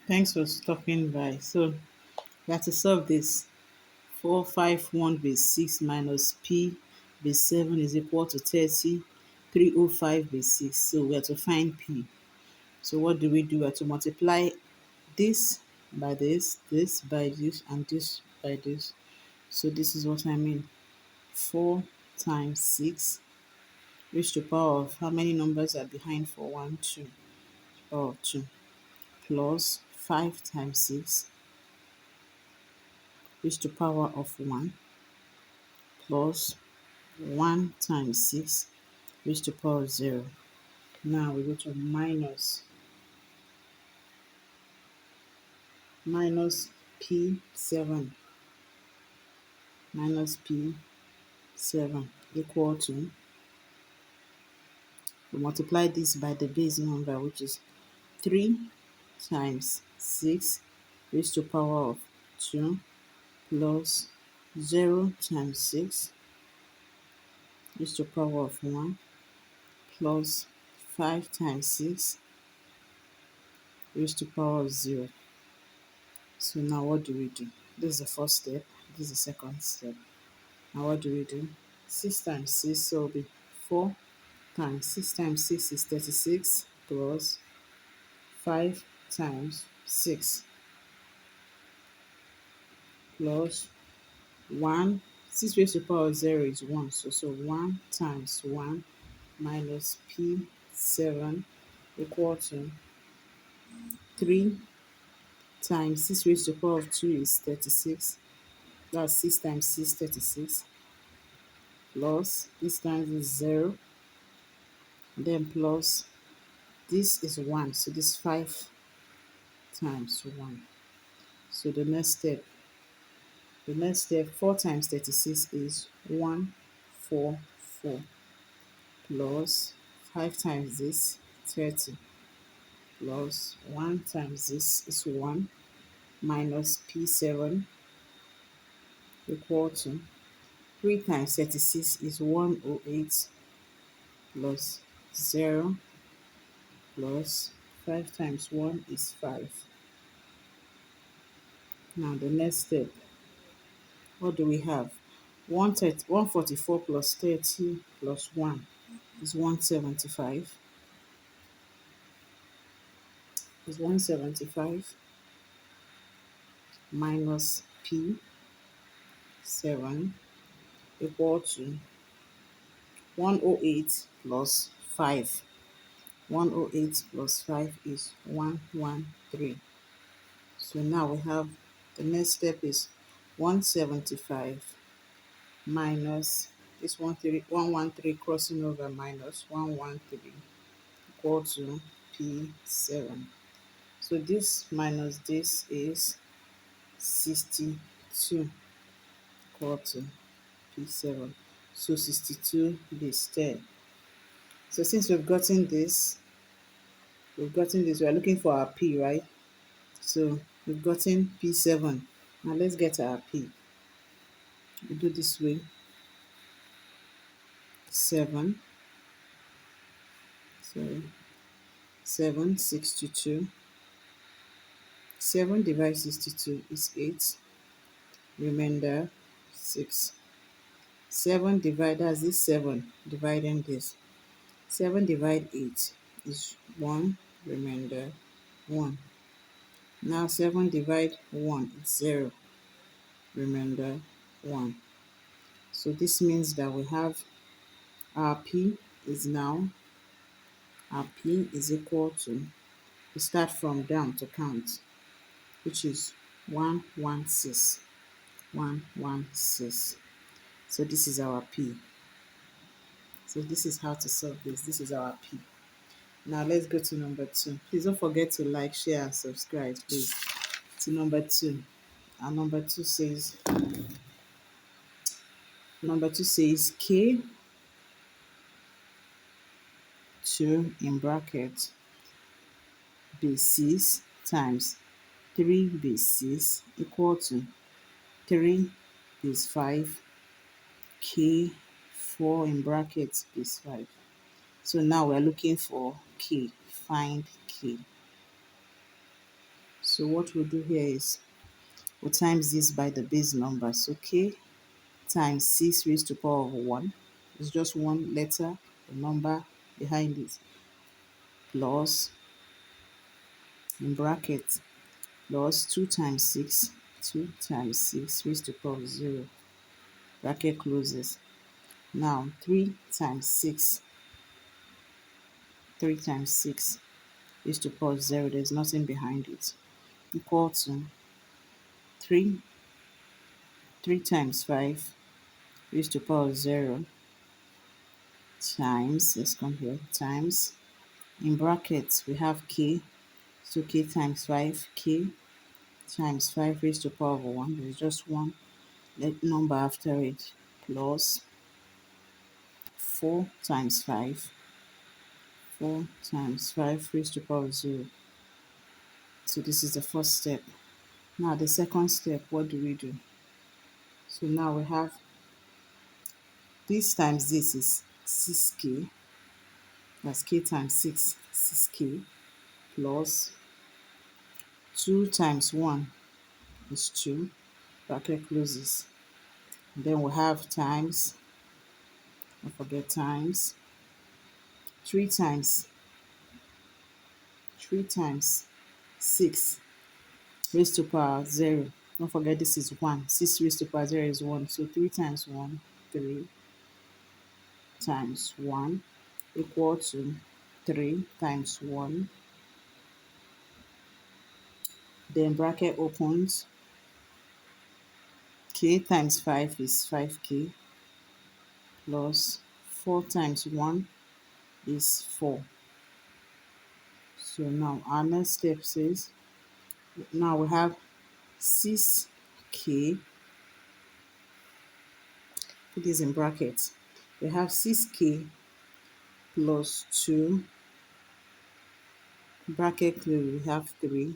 Thanks for stopping by. So we have to solve this. 451 base 6 minus p base 7 is equal to 30. 305 base 6. So we have to find p. So what do? We have to multiply this by this by this, and this by this. So this is what I mean. 4 times 6 raised to power of how many numbers are behind for 1, 2, power of 2, plus 5 times 6 raised to power of 1, plus 1 times 6 raised to power of 0. Now we go to minus p7 minus p7 equal to, we multiply this by the base number, which is 3 times 6 raised to power of 2, plus 0 times 6 raised to power of 1, plus 5 times 6 raised to power of 0. So now what do we do? This is the first step. This is the second step. Now what do we do? 6 times 6, so it'll be 4 times 6 times 6 is 36, plus 5 times 6 plus 1. 6 raised to power of 0 is 1. So 1 times 1 minus p7 equal to 3 times 6 raised to power of 2 is 36. That's 6 times 6, 36. Plus, this times is 0. Then plus, this is 1. So this 5 times 1. So the next step, 4 times 36 is 144, plus 5 times this, 30, plus 1 times this is 1, minus p7 equal to 3 times 36 is 108, plus 0, plus 5 times 1 is 5. Now the next step, what do we have? 144 plus 30 plus 1 is 175. Is 175 minus p7 equal to 108 plus 5. 108 plus 5 is 113. So now we have, the next step is 175 minus this 113 crossing over, minus 113 equal to p7. So this minus this is 62 equal to p7. So 62 base 10. So since we are looking for our p, right? So we've gotten p7. Now let's get our p. We do this way. 7, so 7, 62. 7 divided 62 is 8. Remainder 6. 7 divided, as this 7 dividing this. 7 divided 8 is 1. Remainder 1. Now 7 divided 1 is 0. Remainder 1. So this means that we have our p is now, our p is equal to, we start from down to count, which is 116. 116. So this is our p. So this is how to solve this. This is our p. Now let's go to number 2. Please don't forget to like, share, and subscribe, please. To number 2. And number two says k2 in bracket base 6 times 3 base 6 equal to 3 base 5 k4 in brackets base 5. So now we're looking for k. Find k. So what we'll do here is we'll times this by the base number. So k times 6 raised to power of 1. It's just one letter, the number behind it, plus, in bracket, plus 2 times 6, 2 times 6 raised to power of 0, bracket closes. Now 3 times 6, 3 times 6 raised to power of 0, there's nothing behind it, equal to 3, 3 times 5 raised to power of 0 times, let's come here, times, in brackets we have k, so k times 5, k times 5 raised to power of 1, there's just one number after it, plus 4 times 5, 4 times 5 raised to power of 0. So this is the first step. Now the second step, what do we do? So now we have this times this is 6k, that's k times 6, 6k, plus 2 times 1 is 2, bracket closes. And then we have times, don't forget times, 3 times 6 raised to power 0. Don't forget this is 1. 6 raised to power 0 is 1. So 3 times 1, 3 times 1 equal to 3 times 1. Then bracket opens. K times 5 is 5k, plus 4 times 1 is 4. So now our next step says, now we have 6k, put this in brackets. We have 6k plus 2, bracket close, we have 3,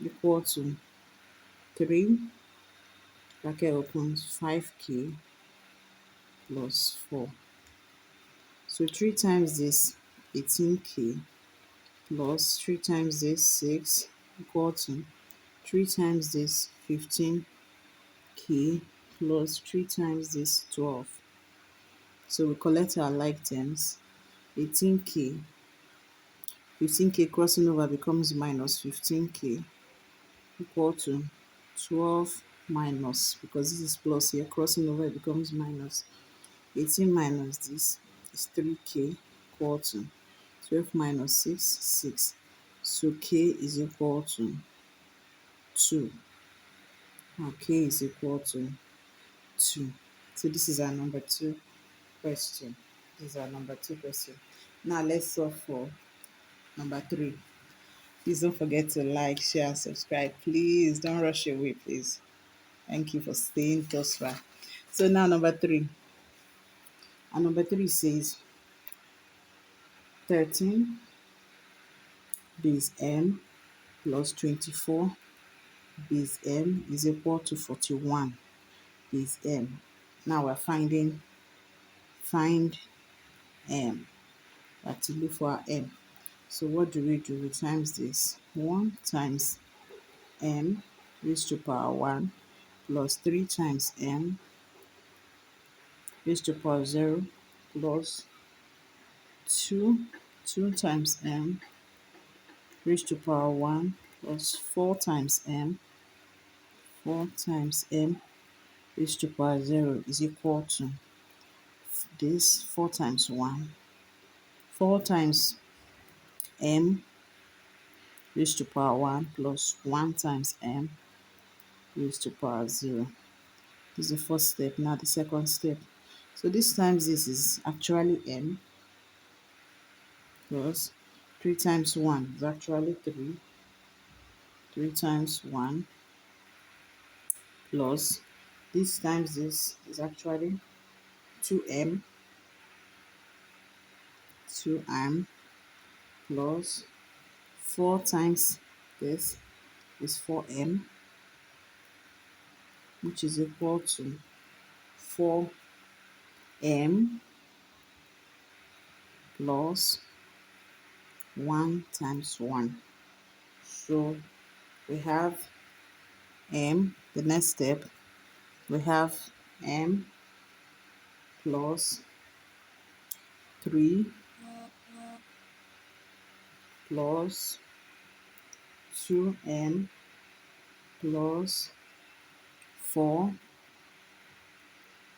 equal to 3, bracket opens, 5k plus 4. So 3 times this, 18k, plus 3 times this, 6, equal to 3 times this, 15k, plus 3 times this, 12. So we collect our like terms. 18k, 15k crossing over becomes minus 15k, equal to 12 minus, because this is plus here, crossing over it becomes minus. 18 minus this is 3k, equal to 12 minus 6, 6. So k is equal to 2. Now k is equal to 2. So this is our number 2 question. This is our number 2 question. Now let's solve for number 3. Please don't forget to like, share, and subscribe. Please don't rush away, please. Thank you for staying thus far. So now number 3. And number 3 says 13 base m plus 24 base m is equal to 41 base m. Now we're find m. We have to look for our m. So what do? We times this. 1 times m raised to power 1 plus 3 times m raised to power 0 plus 2 times m raised to power 1 plus 4 times m raised to power 0 is equal to this 4 times 1, 4 times m raised to power 1 plus 1 times m raised to power 0. This is the first step. Now the second step. So this times this is actually m, plus 3 times 1 is actually 3. 3 times 1 plus this times this is actually 2m, 2m plus 4 times this is 4m, which is equal to 4m plus 1 times 1. So we have m, the next step, we have m plus 3 plus 2m plus 4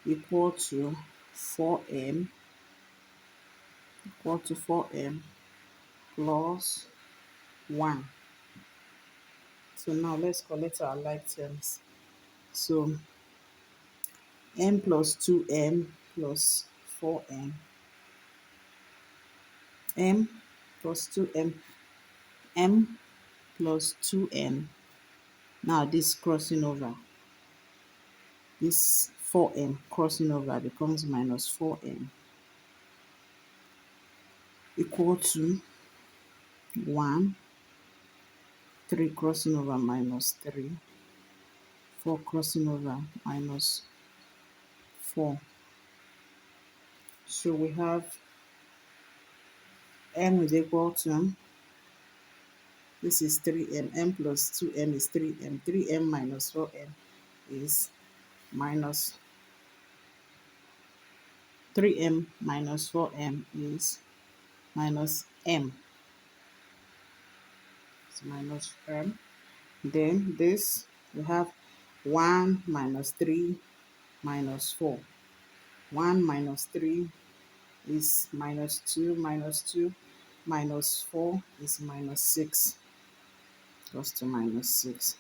equal to 4m equal to 4m plus 1. So now let's collect our like terms. So m plus 2m plus 4m, m plus 2m, m plus 2m. Now this crossing over, this 4m crossing over becomes minus 4m equal to 1, 3 crossing over minus 3, 4 crossing over minus 4. So we have m is equal to, this is 3m, m plus 2m is 3m, 3m minus 4m is minus 3m minus 4m is minus m. It's minus m. Then this, we have 1 minus 3 minus 4. 1 minus 3 is minus 2, minus 2 minus 4 is minus 6, goes to minus 6.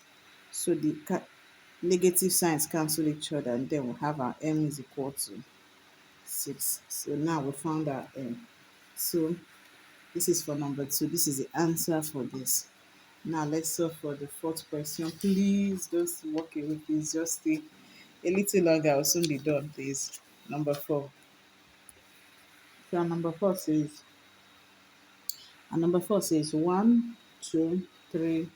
So the negative signs cancel each other, and then we have our m is equal to 6. So now we found our m. So this is for number 2. This is the answer for this. Now let's solve for the fourth question. Please don't walk away. Please just stay a little longer. I'll soon be done, please. Number 4. So our number 4 says 1, 2, 3,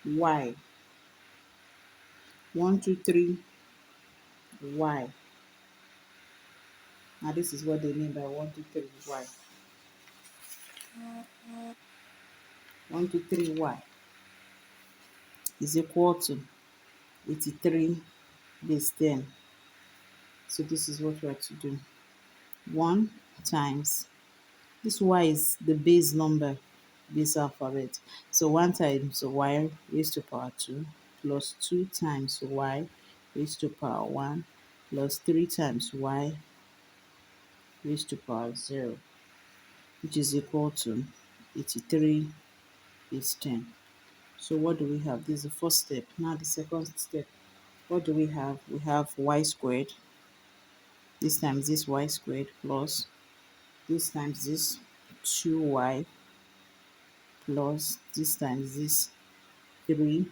y. 1, 2, 3, y. Now this is what they mean by 1, 2, 3, y. 1, 2, 3, y is equal to 83 base 10. So this is what we have to do. 1 times, this y is the base number, base alphabet. So 1 times y raised to power 2 plus 2 times y raised to power 1 plus 3 times y raised to power 0, which is equal to 83 base 10. So what do we have? This is the first step. Now the second step. What do we have? We have y squared. This times this y squared plus this times this 2y plus this times this 3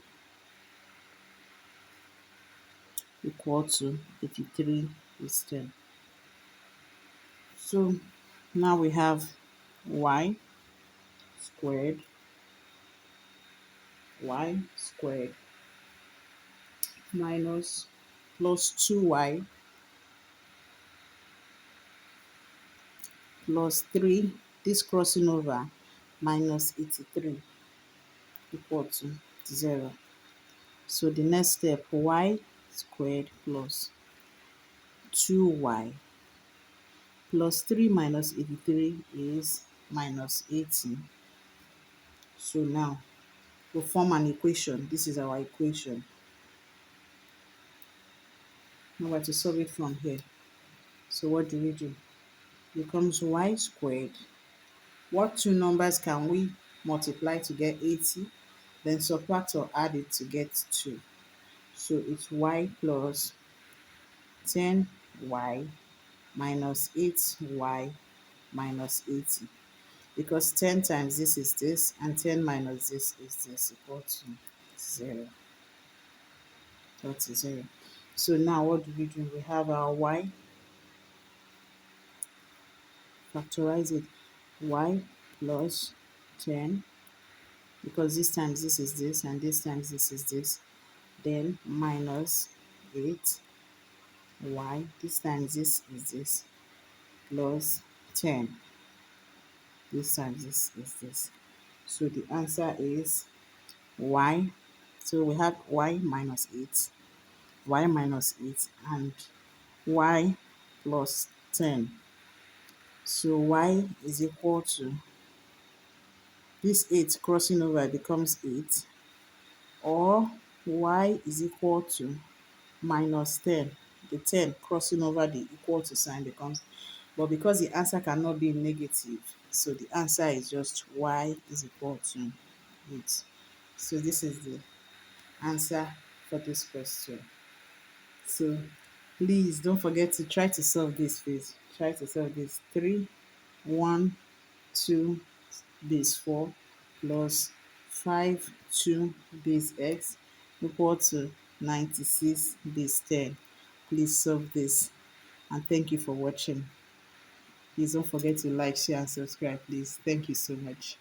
equal to 83 is 10. So now we have y squared minus plus 2y plus 3, this crossing over, minus 83 equal to 0. So the next step, y squared plus 2y plus 3 minus 83 is minus 18. So now we form an equation. This is our equation. Now we have to solve it from here. So what do? Becomes y squared. What two numbers can we multiply to get 80? Then subtract or add it to get 2. So it's y plus 10y minus 8y minus 80. Because 10 times this is this, and 10 minus this is this, equal to 0. That's 0. So now what do? We have our y, factorize it, y plus 10, because this times this is this, and this times this is this, then minus 8y, this times this is this, plus 10, this times this is this. So the answer is y. So we have y minus 8, y minus 8, and y plus 10. So y is equal to this 8 crossing over becomes 8, or y is equal to minus 10. The 10 crossing over the equal to sign becomes, but because the answer cannot be negative, so the answer is just y is equal to 8. So this is the answer for this question. So please don't forget to try to solve this, please. Try to solve this. 3, 1, 2 base 4 plus 5, 2 base x equal to 96 base 10. Please solve this, and thank you for watching. Please don't forget to like, share, and subscribe, please. Thank you so much.